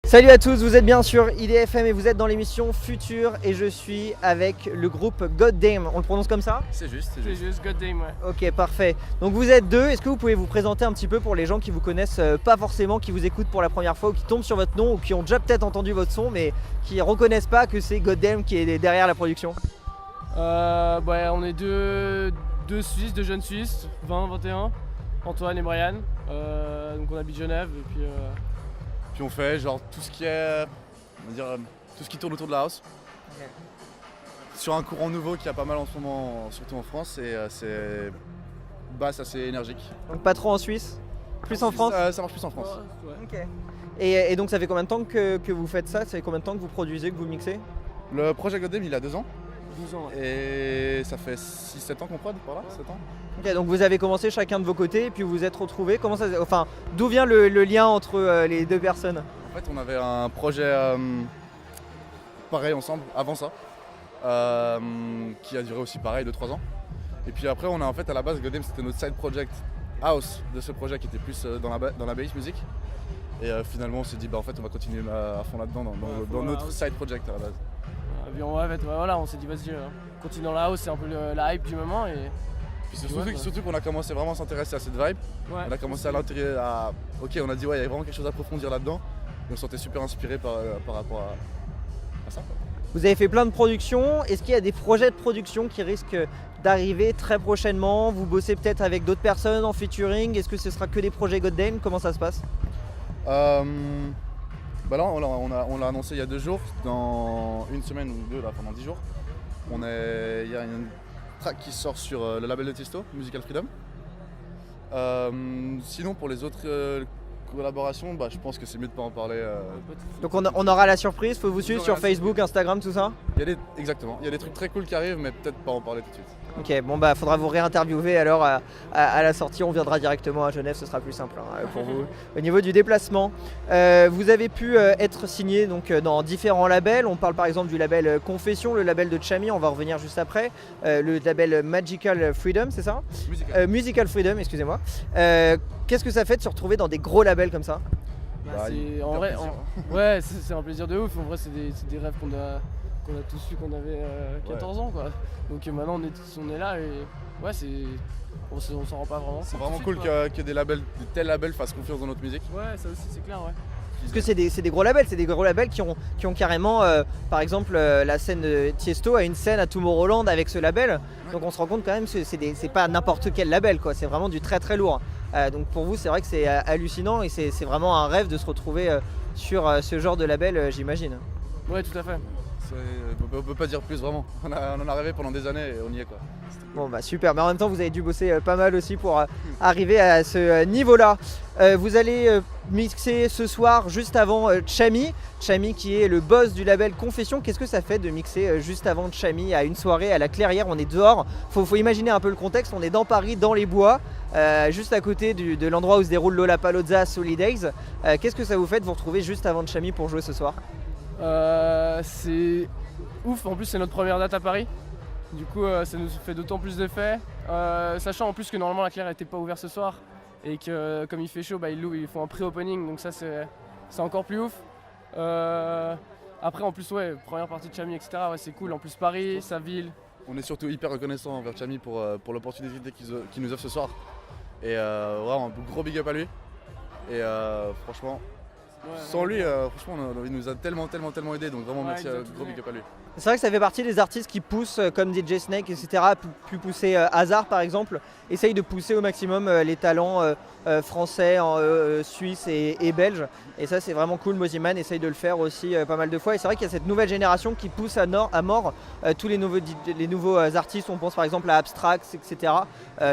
Salut à tous, vous êtes bien sur IDFM et vous êtes dans l'émission Future et je suis avec le groupe Goddamn. On le prononce comme ça? C'est juste, Goddamn, ouais. Ok, parfait. Donc vous êtes deux, est-ce que vous pouvez vous présenter un petit peu pour les gens qui vous connaissent pas forcément, qui vous écoutent pour la première fois ou qui tombent sur votre nom ou qui ont déjà peut-être entendu votre son mais qui reconnaissent pas que c'est Goddamn qui est derrière la production? On est deux Suisses, deux jeunes Suisses, 20, 21, Antoine et Brian. Donc on habite Genève et puis Puis on fait genre tout ce qui est, on va dire, tout ce qui tourne autour de la house. Okay. Sur un courant nouveau qui a pas mal en ce moment, surtout en France, et c'est basse assez énergique. Donc pas trop en Suisse? Plus en France? Ça marche plus en France. ouais. Ok. Et donc ça fait combien de temps que vous faites ça? Ça fait combien de temps que vous produisez, que vous mixez? Le projet Goddamn il a 2 ans. 12 ans. Ouais. Et ça fait 6-7 ans qu'on prod, par là, 7 ans. Ok, donc vous avez commencé chacun de vos côtés et puis vous vous êtes retrouvés. Comment ça, enfin, d'où vient le lien entre les deux personnes? En fait, on avait un projet pareil ensemble avant ça, qui a duré aussi pareil 2-3 ans. Et puis après, on a en fait à la base, Goddamn c'était notre side project house de ce projet qui était plus dans la bass music. Et finalement, on s'est dit, en fait, on va continuer à fond là-dedans dans notre side project à la base. On s'est dit vas-y, continue dans la house, c'est un peu la hype du moment. Et puis surtout qu'on a commencé vraiment à s'intéresser à cette vibe. Ouais, on a commencé à l'intégrer à... Ok, on a dit il y a vraiment quelque chose à approfondir là-dedans. Et on se sentait super inspiré par rapport à ça. Vous avez fait plein de productions. Est-ce qu'il y a des projets de production qui risquent d'arriver très prochainement? Vous bossez peut-être avec d'autres personnes en featuring? Est-ce que ce sera que des projets Goddamn? Comment ça se passe? Là, on l'a annoncé il y a 2 jours, dans une semaine ou 2, là, pendant 10 jours. Il y a une track qui sort sur le label de Tiesto, Musical Freedom. Sinon, pour les autres collaborations, je pense que c'est mieux de ne pas en parler. Donc on aura la surprise, faut vous suivre sur Facebook, Instagram, tout ça? Exactement, il y a des trucs très cool qui arrivent, mais peut-être pas en parler tout de suite. Ok, faudra vous réinterviewer alors à la sortie, on viendra directement à Genève, ce sera plus simple pour vous. Au niveau du déplacement, vous avez pu être signé donc, dans différents labels, on parle par exemple du label Confession, le label de Chami, on va revenir juste après, le label Magical Freedom, c'est ça? Musical Freedom, excusez-moi. Qu'est-ce que ça fait de se retrouver dans des gros labels comme ça? C'est un plaisir de ouf, en vrai c'est des rêves qu'on a tous eu quand on avait 14 ans quoi. Donc maintenant on est là et ouais on s'en rend pas vraiment. C'est vraiment cool que des tels labels fassent confiance dans notre musique. Ouais, ça aussi c'est clair, ouais. Parce que c'est des gros labels, qui ont carrément, par exemple, la scène de Tiesto a une scène à Tomorrowland avec ce label. Ouais. Donc on se rend compte quand même que c'est pas n'importe quel label, quoi. C'est vraiment du très très lourd. Donc pour vous, c'est vrai que c'est hallucinant et c'est vraiment un rêve de se retrouver sur ce genre de label, j'imagine. Ouais, tout à fait. On peut pas dire plus vraiment. On en a rêvé pendant des années et on y est quoi. Bon super, mais en même temps vous avez dû bosser pas mal aussi pour arriver à ce niveau-là. Vous allez mixer ce soir juste avant Chami qui est le boss du label Confession. Qu'est-ce que ça fait de mixer juste avant Chami à une soirée à la Clairière? On est dehors, faut imaginer un peu le contexte, on est dans Paris, dans les bois, juste à côté de l'endroit où se déroule Lollapalooza Solidays. Qu'est-ce que ça vous fait de vous retrouver juste avant Chami pour jouer ce soir? C'est ouf, en plus c'est notre première date à Paris, du coup ça nous fait d'autant plus d'effet, sachant en plus que normalement la Claire n'était pas ouverte ce soir et que comme il fait chaud, ils font un pré-opening, donc ça c'est encore plus ouf. Après en plus première partie de Chami etc, c'est cool, en plus Paris, sa ville. On est surtout hyper reconnaissant envers Chami pour l'opportunité qu'il nous offre ce soir et vraiment un gros big up à lui et franchement. Sans lui, franchement, il nous a tellement aidé, donc vraiment merci, gros big up à lui. C'est vrai que ça fait partie des artistes qui poussent, comme DJ Snake, etc., pu pousser Hazard par exemple, essaye de pousser au maximum les talents français, suisses et belges. Et ça c'est vraiment cool, Mosiman essaye de le faire aussi pas mal de fois. Et c'est vrai qu'il y a cette nouvelle génération qui pousse à mort tous les nouveaux artistes, on pense par exemple à Abstract, etc.,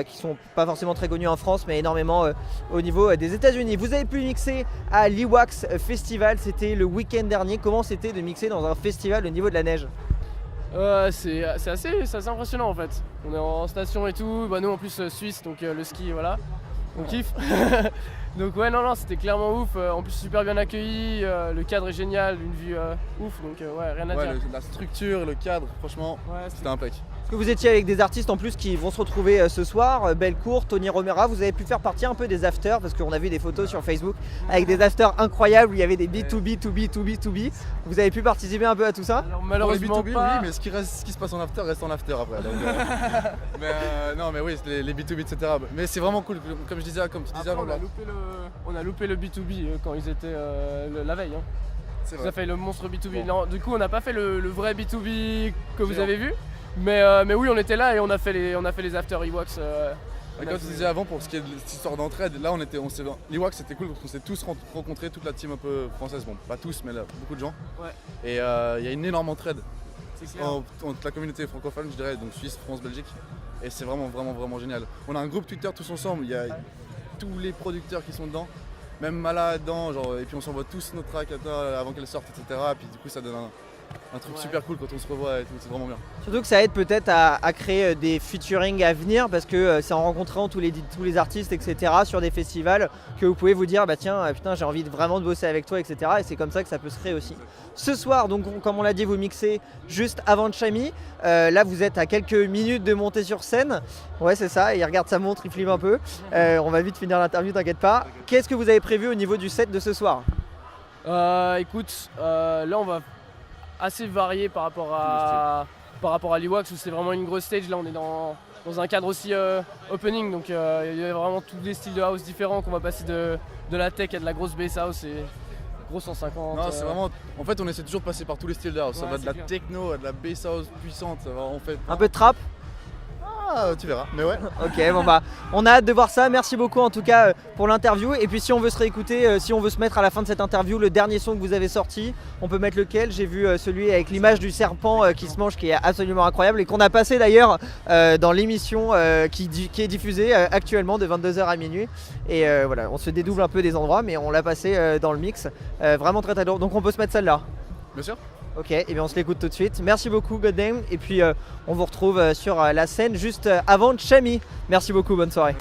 qui sont pas forcément très connus en France, mais énormément au niveau des États-Unis. Vous avez pu mixer à l'Iwax Festival, c'était le week-end dernier. Comment c'était de mixer dans un festival au niveau de la neige? C'est assez impressionnant en fait. On est en station et tout, nous en plus Suisse, donc le ski, voilà, on kiffe. Donc ouais, non, c'était clairement ouf, en plus super bien accueilli, le cadre est génial, une vue ouf, donc rien à dire. La structure, le cadre, franchement, c'était impec. Parce que vous étiez avec des artistes en plus qui vont se retrouver ce soir, Bellecour, Tony Romera, vous avez pu faire partie un peu des afters, parce qu'on a vu des photos sur Facebook avec des afters incroyables où il y avait des B2B, 2B, 2B, 2B. Vous avez pu participer un peu à tout ça? Alors, Pour les malheureusement B2B, pas. oui, mais ce qui se passe en after reste en after après. Donc, non, mais oui, les B2B, etc. Mais c'est vraiment cool, comme tu disais Après, avant. on a loupé le B2B quand ils étaient la veille. Hein. C'est Ça vrai. fait le monstre B2B. Bon. Non, du coup, on n'a pas fait le vrai B2B que vous avez vu. Mais oui, on était là et on a fait les after Ewoks. Et comme tu disais avant, pour ce qui est de cette histoire d'entraide, là l'Ewok c'était cool parce qu'on s'est tous rencontrés, toute la team un peu française, bon pas tous mais là, beaucoup de gens. Ouais. Et il y a une énorme entraide C'est clair. entre la communauté francophone, je dirais, donc Suisse, France, Belgique. Et c'est vraiment génial. On a un groupe Twitter tous ensemble, il y a tous les producteurs qui sont dedans, même Mala dedans, genre, et puis on s'envoie tous nos tracks avant qu'elles sortent, etc. Et puis du coup ça donne un truc super cool quand on se revoit et tout, c'est vraiment bien. Surtout que ça aide peut-être à créer des featuring à venir parce que c'est en rencontrant tous les artistes, etc. sur des festivals que vous pouvez vous dire bah tiens, putain, j'ai envie vraiment de bosser avec toi, etc. Et c'est comme ça que ça peut se créer aussi. Ce soir, donc comme on l'a dit, vous mixez juste avant Chami. Là, vous êtes à quelques minutes de monter sur scène. Ouais, c'est ça. Il regarde sa montre, il flippe un peu. On va vite finir l'interview, t'inquiète pas. Qu'est-ce que vous avez prévu au niveau du set de ce soir? Écoute, là on va assez varier par rapport à l'Ewoks où c'est vraiment une grosse stage. Là on est dans un cadre aussi opening, donc il y a vraiment tous les styles de house différents qu'on va passer de la tech à de la grosse bass house et gros 150. Non, c'est vraiment. En fait, on essaie toujours de passer par tous les styles d'house. Ça Ouais, va de c'est la clair. techno à de la bass house puissante. On fait. Un peu de trap? Ah, tu verras. Mais ouais. Ok, bon bah, on a hâte de voir ça. Merci beaucoup en tout cas pour l'interview. Et puis si on veut se réécouter, si on veut se mettre à la fin de cette interview le dernier son que vous avez sorti, on peut mettre lequel? J'ai vu celui avec l'image du serpent qui se mange, qui est absolument incroyable et qu'on a passé d'ailleurs dans l'émission qui est diffusée actuellement de 22h à minuit. Et voilà, on se dédouble un peu des endroits, mais on l'a passé dans le mix. Vraiment très lourd. Donc on peut se mettre celle-là. Bien sûr. Ok, et bien on se l'écoute tout de suite. Merci beaucoup Goddamn. Et puis on vous retrouve sur la scène juste avant Chami. Merci beaucoup, bonne soirée.